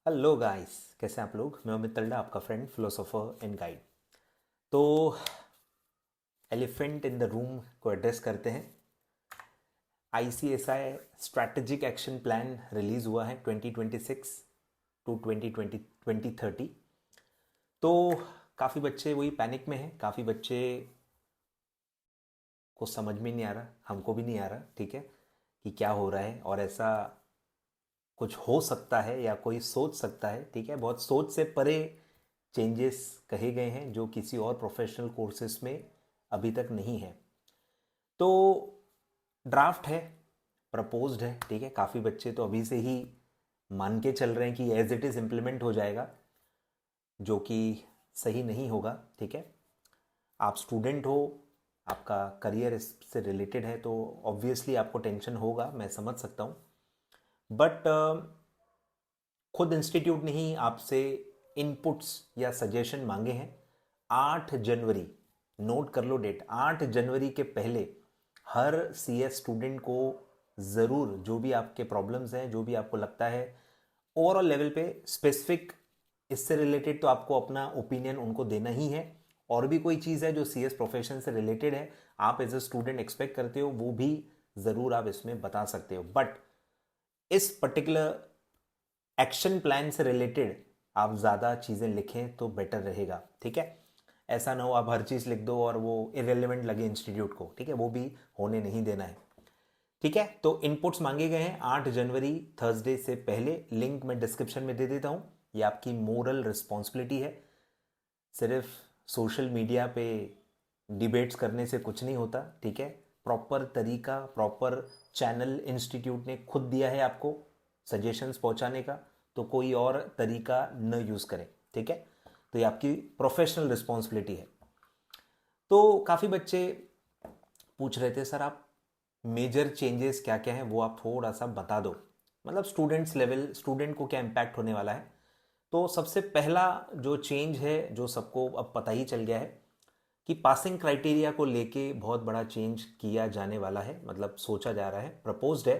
Hello guys, कैसे हैं आप लोग। मैं अमित तल्डा, आपका फ्रेंड, फिलोसोफर एंड गाइड। तो एलिफेंट इन द रूम को एड्रेस करते हैं। ICSI strategic action plan release हुआ है 2026 टू 2020 2030। तो काफ़ी बच्चे वही पैनिक में हैं, काफ़ी बच्चे को समझ में नहीं आ रहा, हमको भी नहीं आ रहा, ठीक है, कि क्या हो रहा है और ऐसा कुछ हो सकता है या कोई सोच सकता है, ठीक है। बहुत सोच से परे चेंजेस कहे गए हैं जो किसी और प्रोफेशनल कोर्सेज में अभी तक नहीं है। तो ड्राफ्ट है, प्रपोज्ड है, ठीक है। काफ़ी बच्चे तो अभी से ही मान के चल रहे हैं कि एज इट इज़ इम्प्लीमेंट हो जाएगा, जो कि सही नहीं होगा, ठीक है। आप स्टूडेंट हो, आपका करियर इससे रिलेटेड है, तो ऑब्वियसली आपको टेंशन होगा, मैं समझ सकता हूँ। बट खुद इंस्टीट्यूट ने ही आपसे इनपुट्स या सजेशन मांगे हैं। 8 जनवरी, नोट कर लो डेट, 8 जनवरी के पहले हर सीएस स्टूडेंट को ज़रूर जो भी आपके प्रॉब्लम्स हैं, जो भी आपको लगता है ओवरऑल लेवल पे स्पेसिफिक इससे रिलेटेड, तो आपको अपना ओपिनियन उनको देना ही है। और भी कोई चीज़ है जो सीएस प्रोफेशन से रिलेटेड है, आप एज अ स्टूडेंट एक्सपेक्ट करते हो, वो भी ज़रूर आप इसमें बता सकते हो। बट इस पर्टिकुलर एक्शन प्लान से रिलेटेड आप ज़्यादा चीज़ें लिखें तो बेटर रहेगा, ठीक है। ऐसा ना हो आप हर चीज़ लिख दो और वो इरेलीवेंट लगे इंस्टीट्यूट को, ठीक है, वो भी होने नहीं देना है, ठीक है। तो इनपुट्स मांगे गए हैं 8 जनवरी, थर्सडे से पहले। लिंक मैं डिस्क्रिप्शन में दे देता हूँ। ये आपकी मोरल रिस्पॉन्सिबिलिटी है। सिर्फ सोशल मीडिया पे डिबेट्स करने से कुछ नहीं होता, ठीक है। प्रॉपर तरीका, प्रॉपर चैनल इंस्टीट्यूट ने खुद दिया है आपको सजेशंस पहुंचाने का, तो कोई और तरीका न यूज़ करें, ठीक है। तो ये आपकी प्रोफेशनल रिस्पॉन्सिबिलिटी है। तो काफ़ी बच्चे पूछ रहे थे, सर आप मेजर चेंजेस क्या क्या हैं वो आप थोड़ा सा बता दो, मतलब स्टूडेंट्स लेवल, स्टूडेंट को क्या इम्पैक्ट होने वाला है। तो सबसे पहला जो चेंज है, जो सबको अब पता ही चल गया है, कि पासिंग क्राइटेरिया को लेके बहुत बड़ा चेंज किया जाने वाला है। मतलब सोचा जा रहा है, प्रपोज्ड है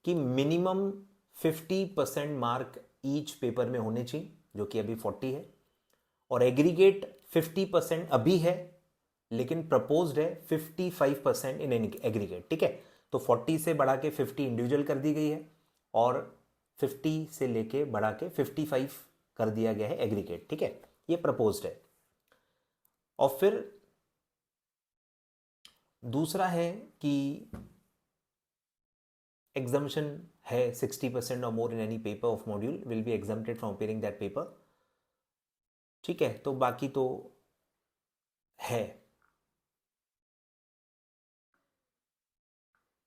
कि मिनिमम 50% मार्क ईच पेपर में होने चाहिए, जो कि अभी 40 है। और एग्रीगेट 50% अभी है, लेकिन प्रपोज्ड है 55% इन एग्रीगेट, ठीक है। तो 40 से बढ़ा के 50 इंडिविजुअल कर दी गई है, और 50 से लेके बढ़ा के 55 कर दिया गया है एग्रीगेट, ठीक है। ये प्रपोज्ड है। और फिर दूसरा है कि एग्जामेशन है 60% और more in any paper of module will be exempted from appearing that paper, ठीक है। तो बाकी तो है,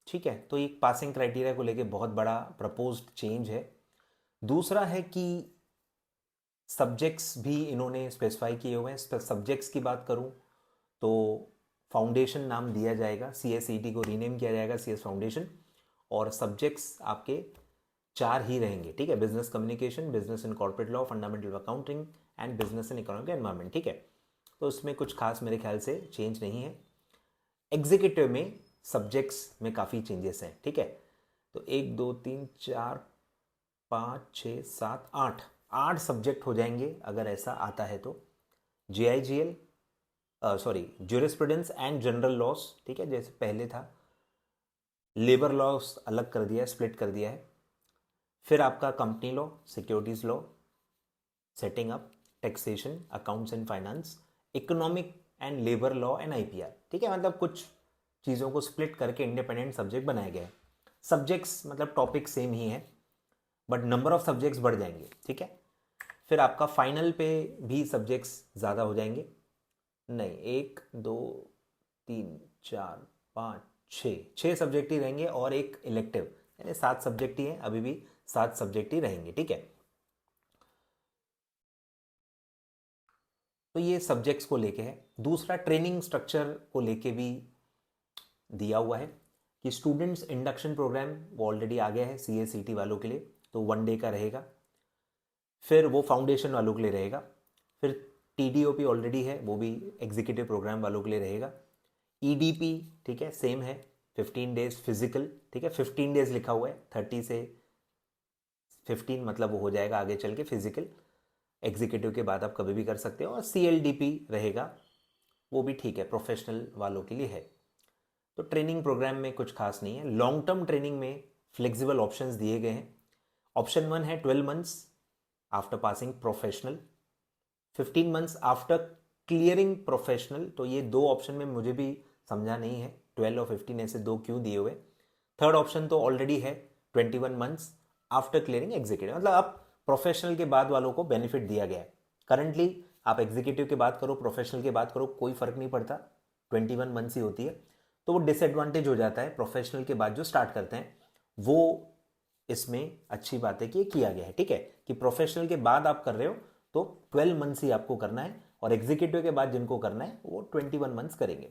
ठीक है। तो एक पासिंग क्राइटेरिया को लेके बहुत बड़ा प्रपोज्ड चेंज है। दूसरा है कि सब्जेक्ट्स भी इन्होंने स्पेसिफाई किए हुए हैं। सब्जेक्ट्स की बात करूं तो फाउंडेशन नाम दिया जाएगा, सीएसईटी को रीनेम किया जाएगा सीएस फाउंडेशन। और सब्जेक्ट्स आपके 4 ही रहेंगे, ठीक है। Business communication, business in corporate law, fundamental accounting and business in economic environment, ठीक है। तो उसमें कुछ खास मेरे ख्याल से चेंज नहीं है। एग्जीक्यूटिव में सब्जेक्ट्स में काफ़ी चेंजेस हैं, ठीक है। तो 1 2 3 4 5 6 7 8 8 सब्जेक्ट हो जाएंगे अगर ऐसा आता है तो। JIGL, sorry, jurisprudence and general loss, ठीक है, जैसे पहले था। लेबर लॉस अलग कर दिया है, स्प्लिट कर दिया है। फिर आपका company law, securities law, setting up, taxation, accounts and finance, economic and labour law and IPR, ठीक है। मतलब कुछ चीज़ों को स्प्लिट करके इंडिपेंडेंट सब्जेक्ट बनाए गए हैं। सब्जेक्ट्स मतलब टॉपिक सेम ही है, बट नंबर ऑफ सब्जेक्ट्स बढ़ जाएंगे, ठीक है। फिर आपका फाइनल पे भी सब्जेक्ट्स ज़्यादा हो जाएंगे। नहीं, 1 2 3 4 5 6 सब्जेक्ट ही रहेंगे और एक इलेक्टिव, यानी 7 सब्जेक्ट ही हैं, अभी भी 7 सब्जेक्ट ही रहेंगे, ठीक है। तो ये सब्जेक्ट्स को लेके है। दूसरा, ट्रेनिंग स्ट्रक्चर को लेके भी दिया हुआ है कि स्टूडेंट्स इंडक्शन प्रोग्राम वो ऑलरेडी आ गया है CACT वालों के लिए, तो 1 डे का रहेगा। फिर वो फाउंडेशन वालों के लिए रहेगा। फिर TDOP ऑलरेडी है, वो भी एग्जीक्यूटिव प्रोग्राम वालों के लिए रहेगा। EDP, ठीक है, सेम है, 15 डेज फिजिकल, ठीक है, 15 डेज लिखा हुआ है, 30 से 15 मतलब वो हो जाएगा आगे चल के फिजिकल। एग्जीक्यूटिव के बाद आप कभी भी कर सकते हो। और CLDP रहेगा, वो भी ठीक है, प्रोफेशनल वालों के लिए है। तो ट्रेनिंग प्रोग्राम में कुछ खास नहीं है। लॉन्ग टर्म ट्रेनिंग में फ्लेक्सिबल ऑप्शंस दिए गए हैं। ऑप्शन 1 है 12 months after passing professional, 15 months after clearing professional. तो ये दो ऑप्शन में मुझे भी समझा नहीं है 12 और 15 ऐसे दो क्यों दिए हुए। थर्ड ऑप्शन तो ऑलरेडी है 21 मंथ्स आफ्टर क्लियरिंग एग्जीक्यूटिव, मतलब अब प्रोफेशनल के बाद वालों को बेनिफिट दिया गया है। करंटली आप एग्जीक्यूटिव की बात करो, प्रोफेशनल की बात करो, कोई फर्क नहीं पड़ता, 21 मंथ्स ही होती है। तो वो डिसएडवांटेज हो जाता है प्रोफेशनल के बाद जो स्टार्ट करते हैं, वो इसमें अच्छी बात है कि ये किया गया है, ठीक है, कि प्रोफेशनल के बाद आप कर रहे हो तो 12 मंथ्स ही आपको करना है, और एग्जीक्यूटिव के बाद जिनको करना है वो 21 मंथ्स करेंगे।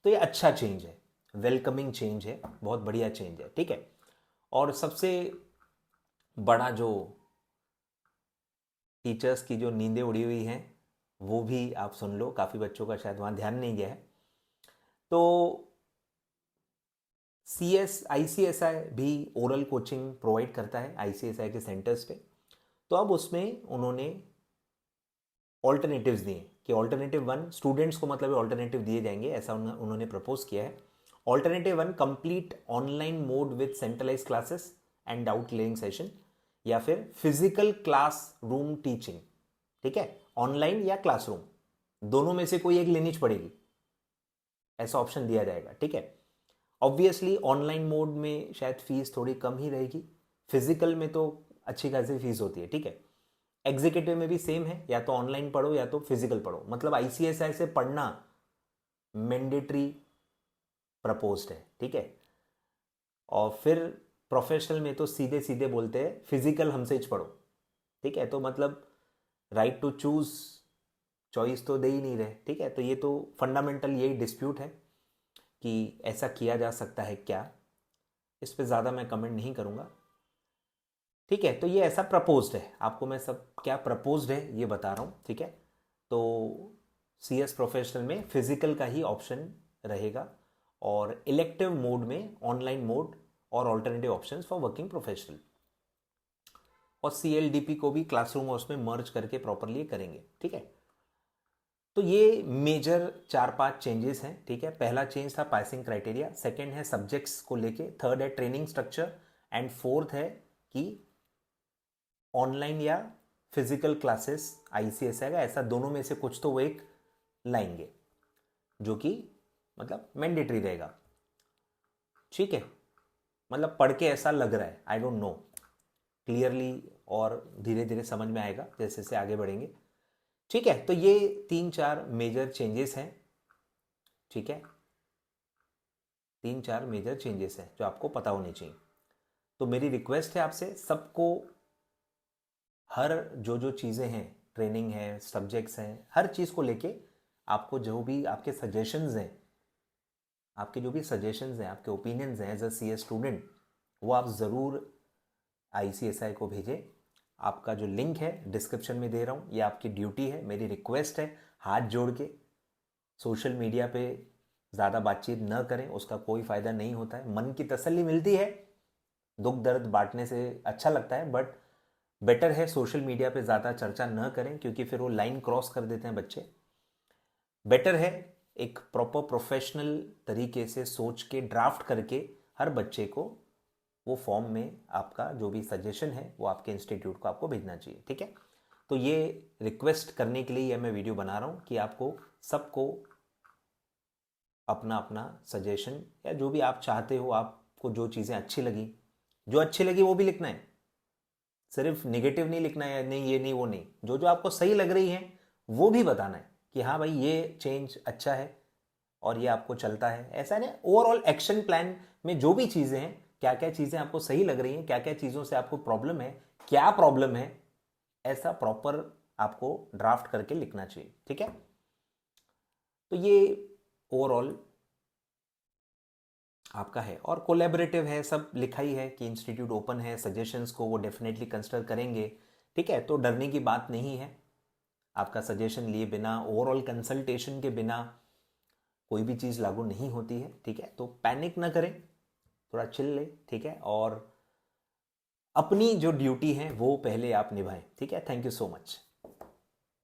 तो ये अच्छा चेंज है, वेलकमिंग चेंज है, बहुत बढ़िया चेंज है, ठीक है। और सबसे बड़ा जो टीचर्स की जो नींदें उड़ी हुई हैं वो भी आप सुन लो, काफ़ी बच्चों का शायद वहाँ ध्यान नहीं गया है। तो ICSI भी ओरल कोचिंग प्रोवाइड करता है ICSI के सेंटर्स पे। तो अब उसमें उन्होंने ऑल्टरनेटिव्स दिए कि ऑल्टरनेटिव 1 स्टूडेंट्स को मतलब ऑल्टरनेटिव दिए जाएंगे, ऐसा उन्होंने प्रपोज किया है। Alternative 1 complete online mode with centralise classes and doubt clearing session, या फिर फिजिकल क्लास रूम टीचिंग, ठीक है, ऑनलाइन या क्लासरूम, दोनों में से कोई एक लेनी पड़ेगी, ऐसा ऑप्शन दिया जाएगा, ठीक है। ऑब्वियसली ऑनलाइन मोड में शायद फीस थोड़ी कम ही रहेगी, फिजिकल में तो अच्छी खासी फीस होती है, ठीक है। एग्जीक्यूटिव में भी सेम है, या तो ऑनलाइन पढ़ो या तो फिजिकल पढ़ो, मतलब ICSI से पढ़ना मैंडेटरी प्रपोज्ड है, ठीक है। और फिर प्रोफेशनल में तो सीधे सीधे बोलते हैं फिजिकल हमसे ही पढ़ो, ठीक है। तो मतलब राइट टू चूज चॉइस तो दे ही नहीं रहे, ठीक है। तो ये तो फंडामेंटल यही डिस्प्यूट है कि ऐसा किया जा सकता है क्या, इस पर ज़्यादा मैं कमेंट नहीं करूँगा, ठीक है। तो ये ऐसा प्रपोज्ड है, आपको मैं सब क्या प्रपोज्ड है ये बता रहा हूँ, ठीक है। तो CS प्रोफेशनल में फिजिकल का ही ऑप्शन रहेगा, और इलेक्टिव मोड में ऑनलाइन मोड और alternative options for working professional. और CLDP को भी क्लासरूम और उसमें मर्ज करके प्रॉपरली करेंगे, ठीक है। तो ये मेजर 4-5 चेंजेस हैं, ठीक है। पहला चेंज था पासिंग क्राइटेरिया, सेकंड है सब्जेक्ट्स को लेके, थर्ड है ट्रेनिंग स्ट्रक्चर, एंड फोर्थ है कि ऑनलाइन या फिजिकल क्लासेस ICSI का, ऐसा दोनों में से कुछ तो वो एक लाएंगे जो कि मतलब मैंडेटरी रहेगा, ठीक है। मतलब पढ़ के ऐसा लग रहा है, आई डोंट नो क्लियरली, और धीरे धीरे समझ में आएगा जैसे जैसे आगे बढ़ेंगे, ठीक है। तो ये 3-4 मेजर चेंजेस हैं, ठीक है, 3-4 मेजर चेंजेस हैं जो आपको पता होने चाहिए। तो मेरी रिक्वेस्ट है आपसे सबको, हर जो जो चीज़ें हैं, ट्रेनिंग है, सब्जेक्ट्स हैं, हर चीज़ को लेके आपको जो भी आपके सजेशंस हैं, आपके जो भी सजेशंस हैं, आपके ओपिनियंस हैं एज अ CS स्टूडेंट, वो आप ज़रूर ICSI को भेजें। आपका जो लिंक है डिस्क्रिप्शन में दे रहा हूँ, ये आपकी ड्यूटी है, मेरी रिक्वेस्ट है, हाथ जोड़ के। सोशल मीडिया पे ज़्यादा बातचीत न करें, उसका कोई फ़ायदा नहीं होता है। मन की तसल्ली मिलती है, दुख दर्द बांटने से अच्छा लगता है, बट बेटर है सोशल मीडिया पे ज़्यादा चर्चा न करें, क्योंकि फिर वो लाइन क्रॉस कर देते हैं बच्चे। बेटर है एक प्रॉपर प्रोफेशनल तरीके से सोच के ड्राफ्ट करके हर बच्चे को वो फॉर्म में आपका जो भी सजेशन है वो आपके इंस्टीट्यूट को आपको भेजना चाहिए, ठीक है। तो ये रिक्वेस्ट करने के लिए ये मैं वीडियो बना रहा हूँ कि आपको सबको अपना अपना सजेशन या जो भी आप चाहते हो, आपको जो चीज़ें अच्छी लगी, जो अच्छी लगी वो भी लिखना है, सिर्फ नेगेटिव नहीं लिखना है, नहीं ये नहीं वो नहीं, जो जो आपको सही लग रही है वो भी बताना है कि हाँ भाई ये चेंज अच्छा है और ये आपको चलता है, ऐसा नहीं। ओवरऑल एक्शन प्लान में जो भी चीज़ें हैं, क्या क्या चीज़ें आपको सही लग रही हैं, क्या क्या चीज़ों से आपको प्रॉब्लम है, क्या प्रॉब्लम है, ऐसा प्रॉपर आपको ड्राफ्ट करके लिखना चाहिए, ठीक है। तो ये ओवरऑल आपका है, और कोलैबोरेटिव है, सब लिखा ही है कि इंस्टीट्यूट ओपन है, सजेशंस को वो डेफिनेटली कंसिडर करेंगे, ठीक है। तो डरने की बात नहीं है, आपका सजेशन लिए बिना, ओवरऑल कंसल्टेशन के बिना कोई भी चीज़ लागू नहीं होती है, ठीक है। तो पैनिक ना करें, थोड़ा चिल ले, ठीक है। और अपनी जो ड्यूटी है वो पहले आप निभाएं, ठीक है। Thank you so much.